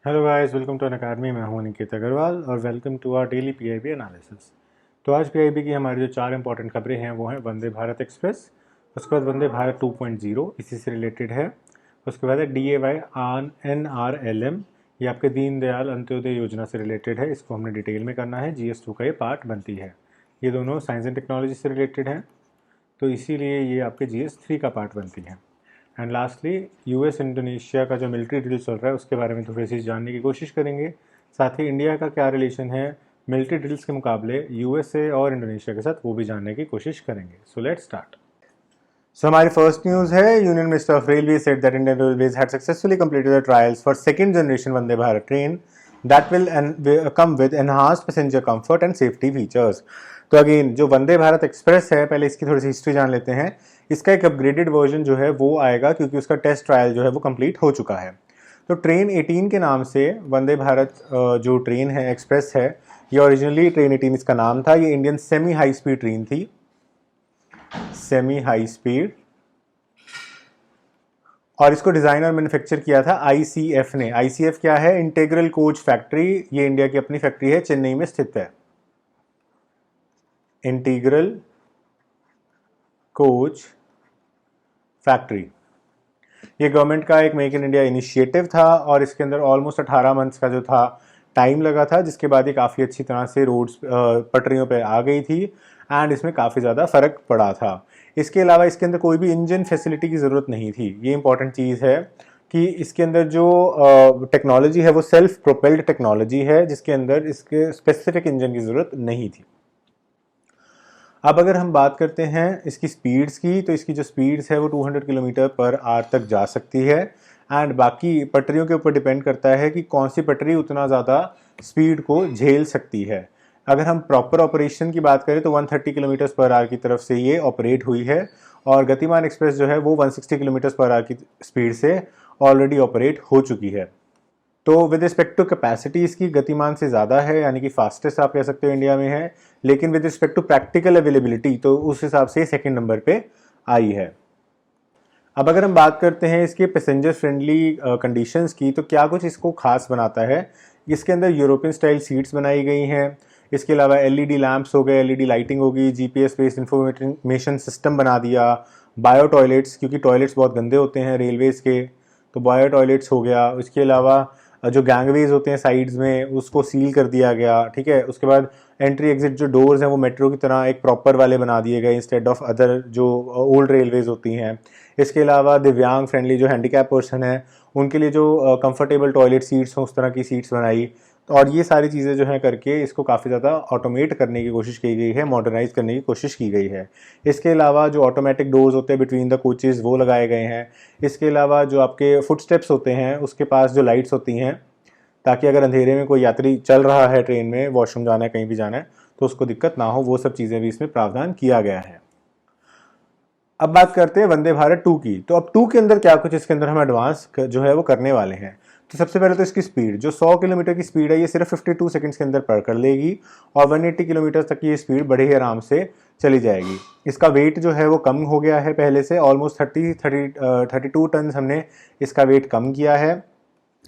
Hello guys, welcome to Unacademy. मैं हूं अनिकेत अग्रवाल और welcome to our daily PIB analysis. तो आज पीआईबी की हमारी जो चार इंपॉर्टेंट खबरें हैं वो हैं वंदे भारत एक्सप्रेस, उसके बाद वंदे भारत 2.0 इसी से रिलेटेड है, उसके बाद है DAY आन NRLM, ये आपके दीनदयाल अंत्योदय योजना से रिलेटेड है, इसको हमने डिटेल में करना है, GS2 का ये पार्ट बनती है। ये दोनों साइंस एंड टेक्नोलॉजी से रिलेटेड हैं, तो इसीलिए ये आपके GS3 का पार्ट बनती है। एंड लास्टली US इंडोनेशिया का जो मिलिट्री ड्रिल चल रहा है उसके बारे में थोड़ी सी जानने की कोशिश करेंगे। साथ ही इंडिया का क्या रिलेशन है मिलिट्री ड्रिल्स के मुकाबले USA और इंडोनेशिया के साथ, वो भी जानने की कोशिश करेंगे। So let's start. सो हमारी फर्स्ट न्यूज़ है, union minister of railway said that Indian railways had successfully completed the trials for second generation Vande Bharat train that will come with enhanced passenger comfort and safety features. तो again जो Vande Bharat express है, पहले इसकी थोड़ी सी history जान लेते हैं। इसका एक अपग्रेडेड वर्जन जो है वो आएगा क्योंकि उसका टेस्ट ट्रायल जो है वो कंप्लीट हो चुका है। तो ट्रेन 18 के नाम से वंदे भारत जो ट्रेन है एक्सप्रेस है, ये ओरिजिनली ट्रेन 18 इसका नाम था। ये Indian semi high speed train थी, सेमी हाई स्पीड, और इसको डिजाइन और मैन्युफैक्चर किया था ICF ने। ICF क्या है? Integral coach factory. ये इंडिया की अपनी फैक्ट्री है, चेन्नई में स्थित है। इंटीग्रल कोच फैक्ट्री, ये गवर्नमेंट का एक मेक इन इंडिया इनिशिएटिव था और इसके अंदर ऑलमोस्ट 18 मंथ्स का जो था टाइम लगा था, जिसके बाद ये काफ़ी अच्छी तरह से रोड्स पटरियों पे आ गई थी एंड इसमें काफ़ी ज़्यादा फ़र्क पड़ा था। इसके अलावा इसके अंदर कोई भी इंजन फैसिलिटी की ज़रूरत नहीं थी। ये इंपॉर्टेंट चीज़ है कि इसके अंदर जो टेक्नोलॉजी है वो सेल्फ प्रोपेल्ड टेक्नोलॉजी है, जिसके अंदर इसके स्पेसिफिक इंजन की ज़रूरत नहीं थी। अब अगर हम बात करते हैं इसकी स्पीड्स की, तो इसकी जो स्पीड्स है वो 200 किलोमीटर पर आवर तक जा सकती है एंड बाकी पटरियों के ऊपर डिपेंड करता है कि कौन सी पटरी उतना ज़्यादा स्पीड को झेल सकती है। अगर हम प्रॉपर ऑपरेशन की बात करें तो 130 किलोमीटर पर आवर की तरफ से ये ऑपरेट हुई है और गतिमान एक्सप्रेस जो है वो 160 किलोमीटर पर आवर की स्पीड से ऑलरेडी ऑपरेट हो चुकी है। तो विद रिस्पेक्ट टू कैपेसिटी इसकी गतिमान से ज़्यादा है, यानी कि फास्टेस्ट आप कह सकते हो इंडिया में है, लेकिन with respect to practical availability तो उस हिसाब से सेकंड नंबर पे आई है। अब अगर हम बात करते हैं इसके पैसेंजर फ्रेंडली कंडीशंस की, तो क्या कुछ इसको खास बनाता है? इसके अंदर यूरोपियन स्टाइल सीट्स बनाई गई हैं, इसके अलावा LED लैंप्स हो गए, LED लाइटिंग होगी, GPS बेस्ड इंफॉर्मेशन सिस्टम बना दिया, बायो टॉयलेट्स, क्योंकि टॉयलेट्स बहुत गंदे होते हैं रेलवेज़ के, तो बायो टॉयलेट्स हो गया। इसके अलावा जो गैंगवेज होते हैं साइड्स में उसको सील कर दिया गया, ठीक है। उसके बाद एंट्री एग्जिट जो डोर्स हैं वो मेट्रो की तरह एक प्रॉपर वाले बना दिए गए इंस्टेड ऑफ अदर जो ओल्ड रेलवेज होती हैं। इसके अलावा दिव्यांग फ्रेंडली जो हैंडीकैप पर्सन है उनके लिए जो कंफर्टेबल टॉयलेट सीट्स हों उस तरह की सीट्स बनाई। और ये सारी चीज़ें जो हैं करके इसको काफ़ी ज़्यादा ऑटोमेट करने की कोशिश की गई है, मॉडर्नाइज करने की कोशिश की गई है। इसके अलावा जो ऑटोमेटिक डोर्स होते हैं बिटवीन द कोचेज़ वो लगाए गए हैं। इसके अलावा जो आपके फुट स्टेप्स होते हैं उसके पास जो लाइट्स होती हैं, ताकि अगर अंधेरे में कोई यात्री चल रहा है ट्रेन में, वॉशरूम जाना है, कहीं भी जाना है, तो उसको दिक्कत ना हो, वो सब चीज़ें भी इसमें प्रावधान किया गया है। अब बात करते हैं वंदे भारत 2 की। तो अब 2 के अंदर क्या कुछ इसके अंदर हम एडवांस जो है वो करने वाले हैं। तो सबसे पहले तो इसकी स्पीड, जो 100 किलोमीटर की स्पीड है ये सिर्फ 52 सेकंड्स के अंदर पार कर लेगी और 180 किलोमीटर तक की ये स्पीड बड़े ही आराम से चली जाएगी। इसका वेट जो है वो कम हो गया है पहले से, ऑलमोस्ट 32 टन हमने इसका वेट कम किया है।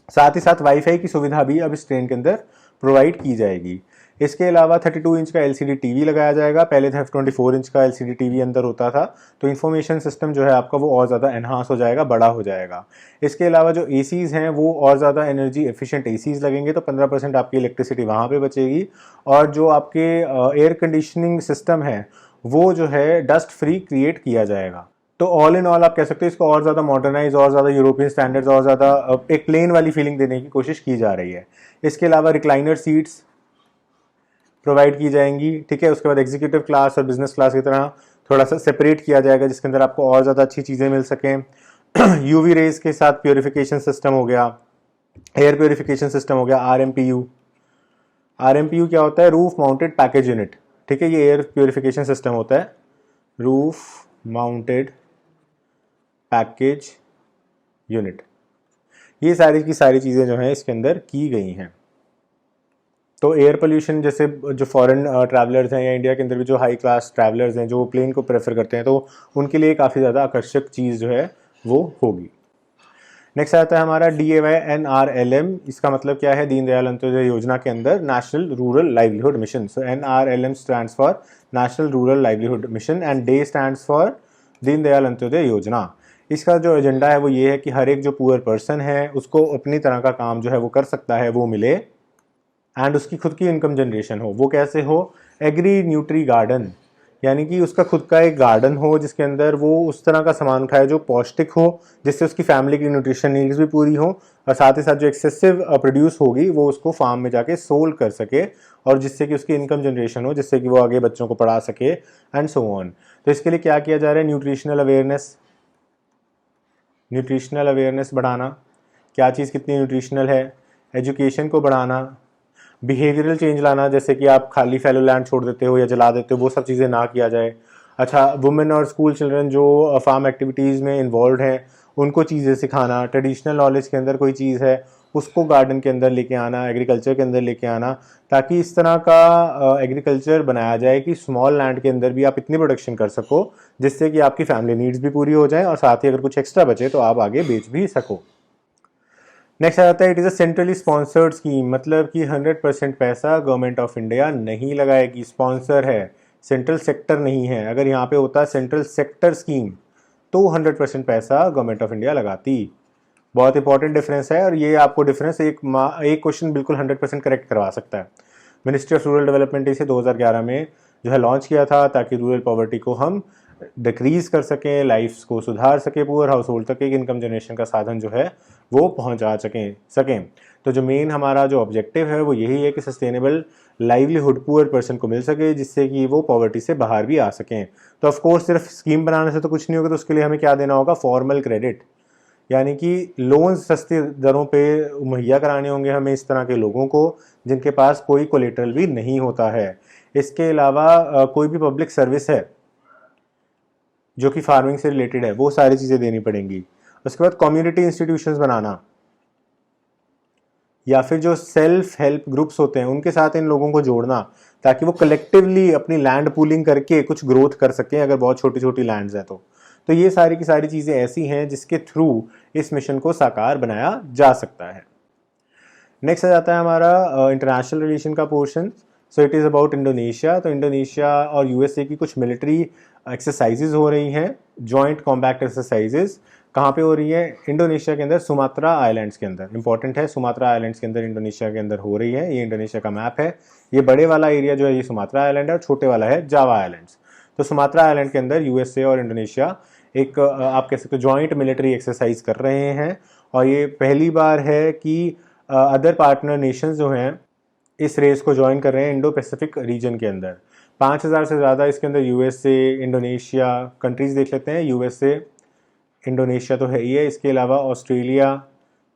साथ ही साथ वाईफाई की सुविधा भी अब इस ट्रेन के अंदर प्रोवाइड की जाएगी। इसके अलावा 32 इंच का LCD टीवी लगाया जाएगा, पहले 24 इंच का LCD टीवी अंदर होता था, तो इन्फॉर्मेशन सिस्टम जो है आपका वो और ज़्यादा एनहांस हो जाएगा, बड़ा हो जाएगा। इसके अलावा जो ACs हैं वो और ज़्यादा एनर्जी एफिशिएंट ACs लगेंगे, तो 15% आपकी इलेक्ट्रिसिटी वहाँ पे बचेगी। और जो आपके एयर कंडीशनिंग सिस्टम है वो जो है डस्ट फ्री क्रिएट किया जाएगा। तो ऑल इन ऑल आप कह सकते हो इसको और ज़्यादा मॉडर्नाइज, और ज़्यादा यूरोपियन स्टैंडर्ड्स, और ज़्यादा एक प्लेन वाली फीलिंग देने की कोशिश की जा रही है। इसके अलावा रिक्लाइनर सीट्स प्रोवाइड की जाएंगी, ठीक है। उसके बाद एग्जीक्यूटिव क्लास और बिजनेस क्लास की तरह थोड़ा सा सेपरेट किया जाएगा, जिसके अंदर आपको और ज़्यादा अच्छी चीज़ें मिल सकें। UV रेज के साथ प्योरीफिकेशन सिस्टम हो गया, एयर प्योरीफिकेशन सिस्टम हो गया, RMPU। RMPU क्या होता है? रूफ माउंटेड पैकेज यूनिट, ठीक है। ये एयर प्योरीफिकेशन सिस्टम होता है, रूफ माउंटेड पैकेज यूनिट। ये सारी की सारी चीज़ें जो हैं इसके अंदर की गई हैं। तो एयर पोल्यूशन, जैसे जो फॉरेन ट्रैवलर्स हैं या इंडिया के अंदर भी जो हाई क्लास ट्रैवलर्स हैं जो प्लेन को प्रेफर करते हैं, तो उनके लिए काफ़ी ज़्यादा आकर्षक चीज़ जो है वो होगी। नेक्स्ट आता है हमारा DAYNRLM। इसका मतलब क्या है? दीनदयाल अंत्योदय योजना के अंदर national rural livelihood mission. So NRLM stands for national rural livelihood mission and day stands for Deendayal Antyodaya योजना। इसका जो एजेंडा है वो ये है कि हर एक जो पुअर पर्सन है उसको अपनी तरह का काम जो है वो कर सकता है वो मिले, एंड उसकी खुद की इनकम जनरेशन हो। वो कैसे हो? एग्री न्यूट्री गार्डन, यानी कि उसका खुद का एक गार्डन हो जिसके अंदर वो उस तरह का सामान उठाए जो पौष्टिक हो, जिससे उसकी फैमिली की न्यूट्रिशन नीड्स भी पूरी हो, और साथ ही साथ जो एक्सेसिव प्रोड्यूस होगी वो उसको फार्म में जाके सोल्ड कर सके, और जिससे कि उसकी इनकम जनरेशन हो, जिससे कि वो आगे बच्चों को पढ़ा सके एंड सो ऑन। तो इसके लिए क्या किया जा रहा है? न्यूट्रिशनल अवेयरनेस बढ़ाना। क्या चीज़ कितनी न्यूट्रिशनल है? एजुकेशन को बढ़ाना, बिहेवियरल चेंज लाना, जैसे कि आप खाली फैलो लैंड छोड़ देते हो या जला देते हो, वो सब चीज़ें ना किया जाए। अच्छा, वुमेन और स्कूल चिल्ड्रन जो फार्म एक्टिविटीज़ में इन्वॉल्व हैं उनको चीज़ें सिखाना। ट्रेडिशनल नॉलेज के अंदर कोई चीज़ है उसको गार्डन के अंदर लेके आना, एग्रीकल्चर के अंदर लेके आना, ताकि इस तरह का एग्रीकल्चर बनाया जाए कि स्मॉल लैंड के अंदर भी आप इतनी प्रोडक्शन कर सको जिससे कि आपकी फैमिली नीड्स भी पूरी हो जाए, और साथ ही अगर कुछ एक्स्ट्रा बचे तो आप आगे बेच भी सको। नेक्स्ट आ जाता है, it is a centrally sponsored scheme. मतलब कि 100% पैसा गवर्नमेंट ऑफ इंडिया नहीं लगाएगी, स्पॉन्सर है, सेंट्रल सेक्टर नहीं है। अगर यहाँ पे होता सेंट्रल सेक्टर स्कीम तो 100% पैसा गवर्नमेंट ऑफ इंडिया लगाती। बहुत इंपॉर्टेंट डिफरेंस है, और ये आपको डिफरेंस एक क्वेश्चन बिल्कुल 100% करेक्ट करवा सकता है। मिनिस्ट्री ऑफ रूरल डेवलपमेंट इसे 2011 में जो है लॉन्च किया था ताकि रूरल पॉवर्टी को हम डिक्रीज कर सकें, लाइफ्स को सुधार सके, पुअर हाउस होल्ड तक एक इनकम जनरेशन का साधन जो है वो पहुंचा सकें। तो जो मेन हमारा जो ऑब्जेक्टिव है वो यही है कि सस्टेनेबल लाइवलीहुड पुअर पर्सन को मिल सके, जिससे कि वो पॉवर्टी से बाहर भी आ सकें। तो ऑफकोर्स सिर्फ स्कीम बनाने से तो कुछ नहीं होगा, तो उसके लिए हमें क्या देना होगा? फॉर्मल क्रेडिट, यानी कि लोन सस्ती दरों पे मुहैया कराने होंगे हमें इस तरह के लोगों को जिनके पास कोई कोलेटरल भी नहीं होता है। इसके अलावा कोई भी पब्लिक सर्विस है जो कि फार्मिंग से रिलेटेड है वो सारी चीज़ें देनी पड़ेंगी। उसके बाद कम्युनिटी इंस्टीट्यूशंस बनाना, या फिर जो सेल्फ हेल्प ग्रुप्स होते हैं उनके साथ इन लोगों को जोड़ना ताकि वो कलेक्टिवली अपनी लैंड पूलिंग करके कुछ ग्रोथ कर सकें, अगर बहुत छोटी छोटी लैंड्स हैं तो ये सारी की सारी चीज़ें ऐसी हैं जिसके थ्रू इस मिशन को साकार बनाया जा सकता है। नेक्स्ट आ जाता है हमारा इंटरनेशनल रिलेशन का portion. So it is about Indonesia. तो इंडोनेशिया और यूएसए की कुछ मिलिट्री एक्सरसाइजेज हो रही हैं, जॉइंट कॉम्बैट एक्सरसाइजेज। कहाँ पे हो रही है? इंडोनेशिया के अंदर, सुमात्रा आइलैंड्स के अंदर। इंपॉर्टेंट है, सुमात्रा आइलैंड्स के अंदर इंडोनेशिया के अंदर हो रही है। ये इंडोनेशिया का मैप है। ये बड़े वाला एरिया जो है ये सुमात्रा आइलैंड है, और छोटे वाला है जावा आइलैंड्स। तो सुमात्रा आइलैंड के अंदर यूएसए और इंडोनेशिया एक आप कह सकते हो जॉइंट मिलिट्री एक्सरसाइज कर रहे हैं, और ये पहली बार है कि अदर पार्टनर नेशंस जो हैं इस रेस को ज्वाइन कर रहे हैं इंडो पैसिफिक रीजन के अंदर। 5000 से ज़्यादा इसके अंदर यूएसए, इंडोनेशिया कंट्रीज़ देख लेते हैं। यूएसए, इंडोनेशिया तो है ही है, इसके अलावा ऑस्ट्रेलिया,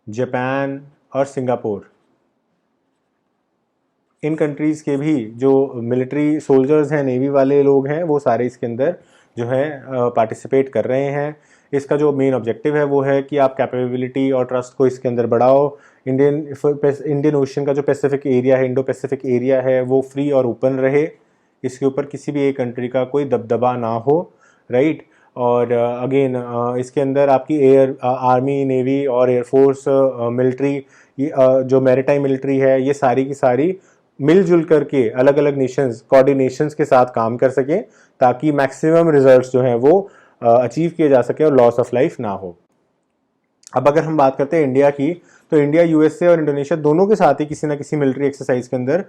जापान और सिंगापुर, इन कंट्रीज़ के भी जो मिलिट्री सोल्जर्स हैं, नेवी वाले लोग हैं, वो सारे इसके अंदर जो है पार्टिसिपेट कर रहे हैं। इसका जो मेन ऑब्जेक्टिव है वो है कि आप कैपेबिलिटी और ट्रस्ट को इसके अंदर बढ़ाओ। इंडियन ओशन का जो पैसिफिक एरिया है, इंडो पैसिफिक एरिया है, वो फ्री और ओपन रहे, इसके ऊपर किसी भी एक कंट्री का कोई दबदबा ना हो, राइट। और अगेन इसके अंदर आपकी एयर आर्मी, नेवी और एयरफोर्स, मिलिट्री, जो मैरीटाइम मिलिट्री है, ये सारी की सारी मिलजुल करके अलग अलग नेशंस कोऑर्डिनेशंस के साथ काम कर सकें ताकि मैक्सिमम रिजल्ट्स जो हैं वो अचीव किए जा सके और लॉस ऑफ लाइफ ना हो। अब अगर हम बात करते हैं इंडिया की, तो इंडिया यूएसए और इंडोनेशिया दोनों के साथ ही किसी ना किसी मिलिट्री एक्सरसाइज के अंदर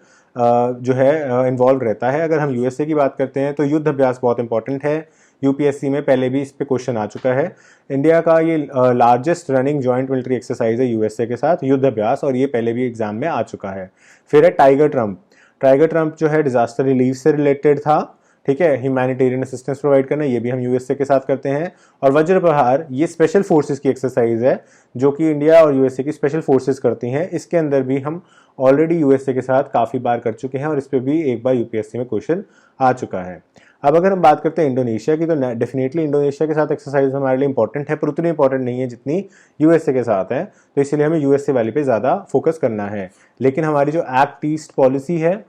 जो है इन्वॉल्व रहता है। अगर हम यूएसए की बात करते हैं तो युद्ध अभ्यास बहुत इंपॉर्टेंट है। यूपीएससी में पहले भी इस पे क्वेश्चन आ चुका है। इंडिया का ये largest running joint military exercise है यूएसए के साथ, युद्ध अभ्यास, और ये पहले भी एग्जाम में आ चुका है। फिर है टाइगर ट्रम्प। टाइगर ट्रम्प जो है डिजास्टर रिलीफ से रिलेटेड था, ठीक है, ह्यूमैनिटेरियन असिस्टेंस प्रोवाइड करना, ये भी हम यूएसए के साथ करते हैं। और वज्र प्रहार, ये स्पेशल फोर्सेस की एक्सरसाइज है जो कि इंडिया और यूएसए की स्पेशल फोर्सेस करती हैं। इसके अंदर भी हम ऑलरेडी यूएसए के साथ काफ़ी बार कर चुके हैं और इस पर भी एक बार यूपीएससी में क्वेश्चन आ चुका है। अब अगर हम बात करते हैं इंडोनेशिया की, तो डेफिनेटली इंडोनेशिया के साथ एक्सरसाइज हमारे लिए इंपॉर्टेंट है, पर उतनी इंपॉर्टेंट नहीं है जितनी यूएसए के साथ है, तो इसलिए हमें यूएसए वाली पे ज़्यादा फोकस करना है। लेकिन हमारी जो एक्ट ईस्ट पॉलिसी है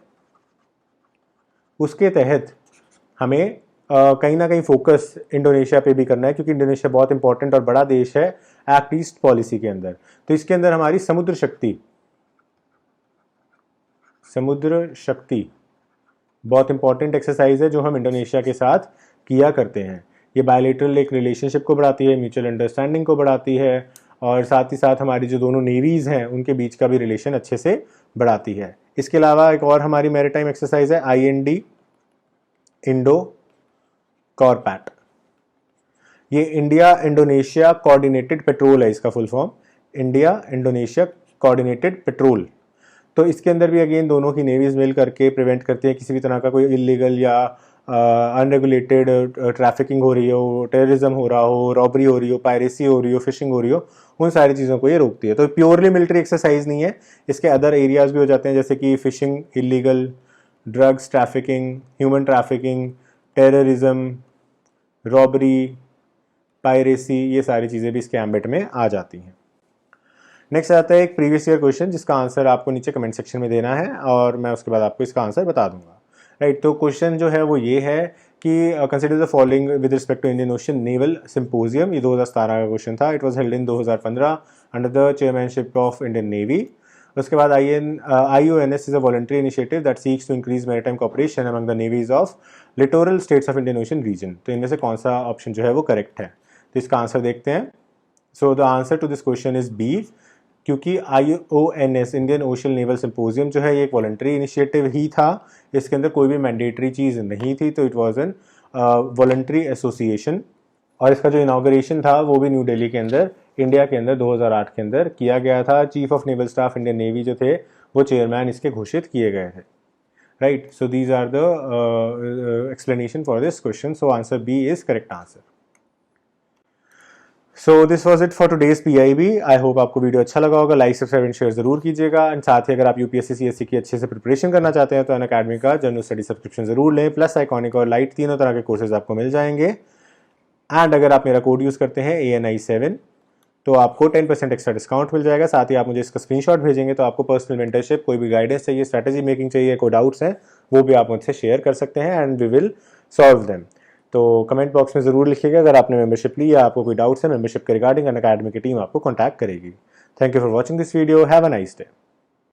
उसके तहत हमें कहीं ना कहीं फोकस इंडोनेशिया पे भी करना है, क्योंकि इंडोनेशिया बहुत इंपॉर्टेंट और बड़ा देश है एक्ट ईस्ट पॉलिसी के अंदर। तो इसके अंदर हमारी समुद्र शक्ति बहुत इंपॉर्टेंट एक्सरसाइज है जो हम इंडोनेशिया के साथ किया करते हैं। ये बायलेटरल एक रिलेशनशिप को बढ़ाती है, म्यूचुअल अंडरस्टैंडिंग को बढ़ाती है, और साथ ही साथ हमारी जो दोनों नेवीज़ हैं उनके बीच का भी रिलेशन अच्छे से बढ़ाती है। इसके अलावा एक और हमारी मैरीटाइम एक्सरसाइज है IND, इंडो कॉरपैट। ये इंडिया इंडोनेशिया कोऑर्डिनेटेड पेट्रोल है, इसका full form India Indonesia coordinated petrol. तो इसके अंदर भी अगेन दोनों की नेवीज मिल करके प्रिवेंट करती है किसी भी तरह का कोई इलीगल या अनरेगुलेटेड ट्रैफिकिंग हो रही हो, टेररिज्म हो रहा हो, रॉबरी हो रही हो, पायरेसी हो रही हो, फिशिंग हो रही हो, उन सारी चीज़ों को ये रोकती है। तो प्योरली मिलिट्री एक्सरसाइज नहीं है, इसके अदर एरियाज भी हो जाते हैं, जैसे कि fishing, illegal drugs trafficking, human trafficking, terrorism, robbery, piracy, ये सारी चीज़ें भी इसके एम्बिट में आ जाती हैं। नेक्स्ट आता है एक प्रीवियस ईयर क्वेश्चन जिसका आंसर आपको नीचे कमेंट सेक्शन में देना है और मैं उसके बाद आपको इसका आंसर बता दूंगा। राइट, तो क्वेश्चन जो है वो ये है कि consider the following with respect to Indian Ocean Naval Symposium. ये 2017 का क्वेश्चन था। It was held in 2015 under the chairmanship of Indian Navy. उसके बाद IONS is a voluntary initiative that seeks to increase maritime cooperation among the navies of littoral states of Indian Ocean region. तो इनमें से कौन सा option जो है वो करेक्ट है, तो इसका आंसर देखते हैं। So the answer to this question is B, क्योंकि IONS Indian Ocean Naval Symposium जो है ये एक वॉलंटरी इनिशिएटिव ही था, इसके अंदर कोई भी मैंडेटरी चीज़ नहीं थी, तो it was an voluntary association. और इसका जो इनाग्रेशन था वो भी न्यू दिल्ली के अंदर, इंडिया के अंदर 2008 के अंदर किया गया था। Chief of naval staff Indian Navy जो थे वो चेयरमैन इसके घोषित किए गए थे। Right, so these are the explanation for this question. So answer B is correct answer. So this was it for today's PIB। I hope आपको video अच्छा लगा होगा। लाइक सब्सक्राइब एंड शेयर जरूर कीजिएगा। एंड साथ ही अगर आप UPSC CSC की अच्छे से प्रिपरेशन करना चाहते हैं तो अनअकैडमी का जनरल स्टडी सब्सक्रिप्शन जरूर लें। प्लस आइकॉनिक और लाइट तीनों तरह के कोर्सेज आपको मिल जाएंगे। एंड अगर आप मेरा कोड यूज़ करते हैं ANI7 तो आपको 10% एक्स्ट्रा डिस्काउंट मिल जाएगा। साथ ही आप मुझे इसका स्क्रीनशॉट भेजेंगे तो आपको पर्सनल मेंटरशिप, कोई भी गाइडेंस चाहिए, स्ट्रैटेजी मेकिंग चाहिए, कोई डाउट्स हैं वो भी आप मुझसे शेयर कर सकते हैं and we will solve them. तो कमेंट बॉक्स में ज़रूर लिखिएगा अगर आपने मेंबरशिप ली या आपको कोई डाउट्स है मेंबरशिप के रिगार्डिंग, अनअकैडमी की टीम आपको कॉन्टैक्ट करेगी। Thank you for watching this video. Have a nice day.